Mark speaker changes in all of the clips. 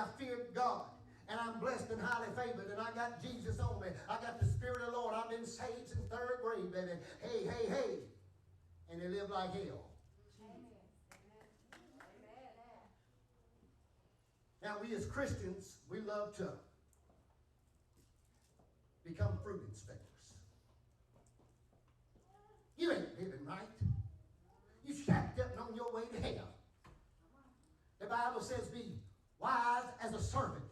Speaker 1: I fear God. And I'm blessed and highly favored, and I got Jesus on me. I got the Spirit of the Lord. I've been saved since 3rd grade, baby. Hey, hey, hey. And they live like hell. Amen. Now, we as Christians, we love to become fruit inspectors. You ain't living right. You shacked up and on your way to hell. The Bible says be wise as a serpent.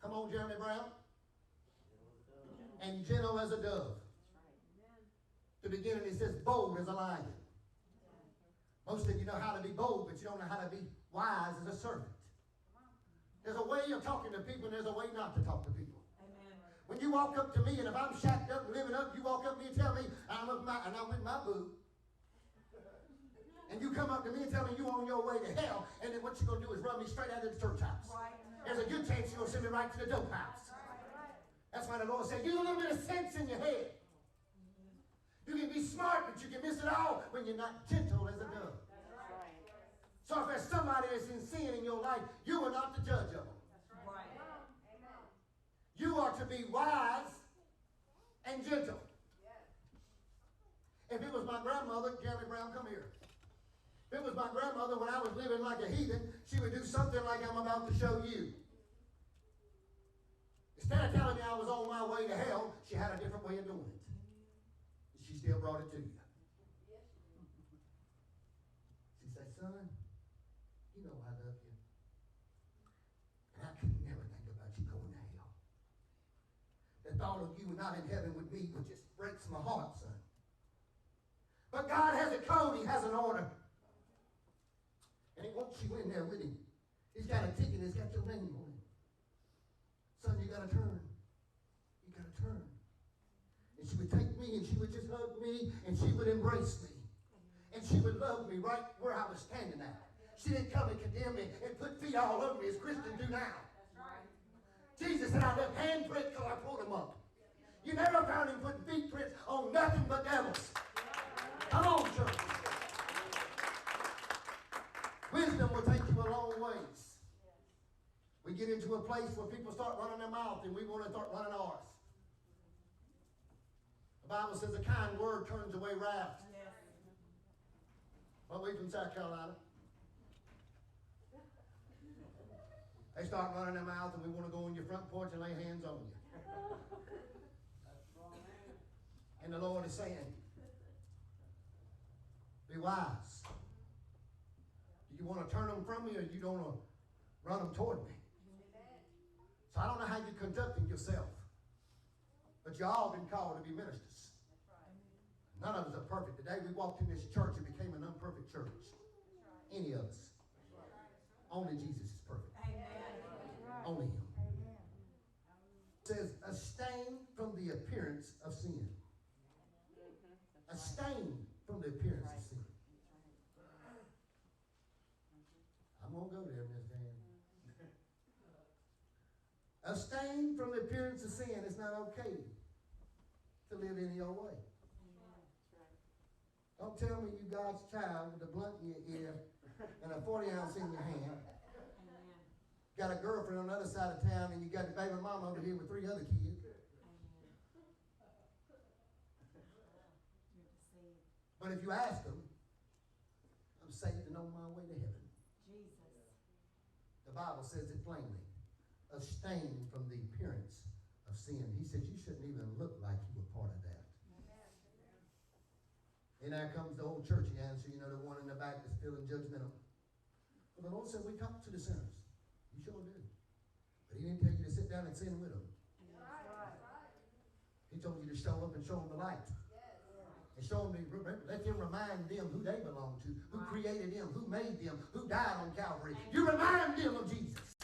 Speaker 1: Come on, Jeremy Brown. And gentle as a dove. The beginning it says bold as a lion. Most of you know how to be bold, but you don't know how to be wise as a servant. There's a way of talking to people, and there's a way not to talk to people. Amen. When you walk up to me, and if I'm shacked up and living up, you walk up to me and tell me I'm with my boo. And you come up to me and tell me you on your way to hell, and then what you're going to do is run me straight out of the church house. Right. There's a good chance you're going to send me right to the dope house. Right. That's why the Lord said, use a little bit of sense in your head. You can be smart, but you can miss it all when you're not gentle as a dove. Right. So if there's somebody that's in sin in your life, you are not the judge of them. Right. You are to be wise and gentle. If it was my grandmother, Jeremy Brown, come here. If it was my grandmother when I was living like a heathen, she would do something like I'm about to show you. Instead of telling me I was on my way to hell, she had a different way of doing it. She still brought it to you. She said, son, you know I love you. And I could never think about you going to hell. The thought of you not in heaven with me would just breaks my heart, son. But God has a code. He has an order. And he wants you in there with him. He's got a ticket. He's got your name on it. Son, you got to turn. You got to turn. And she would take me and she would just hug me and she would embrace me. And she would love me right where I was standing at. She didn't come and condemn me and put feet all over me as Christians do now. Jesus said, I left handprints till I pulled them up. You never found him putting feet prints on nothing but devils. Come on, church. Wisdom will take you a long ways. We get into a place where people start running their mouth and we want to start running ours. The Bible says a kind word turns away wrath. Well, we from South Carolina. They start running their mouth and we want to go on your front porch and lay hands on you. And the Lord is saying, be wise. Do you want to turn them from me or you don't want to run them toward me? So I don't know how you're conducting yourself. But you all been called to be ministers. None of us are perfect. The day we walked in this church, it became an unperfect church. Any of us. Only Jesus is perfect. Only him. It says, a stain from the appearance of sin. A stain from the appearance of sin. I'm going to go there, Miss Dan. A stain from the appearance of sin. It's not okay to live any old way. Don't tell me you God's child with a blunt in your ear and a 40-ounce in your hand. Got a girlfriend on the other side of town and you got the baby mama over here with 3 other kids. But if you ask them, I'm saved and on my way to heaven. Jesus. The Bible says it plainly. A stain from the appearance of sin. He said you shouldn't even look like you were part of that. And there comes the old churchy answer, you know, the one in the back that's feeling judgmental. But the Lord said we talk to the sinners. You sure do. But he didn't tell you to sit down and sin with them. He told you to show up and show them the light. And show them, let them remind them who they belong to, who created them, who made them, who died on Calvary. You remind them of Jesus.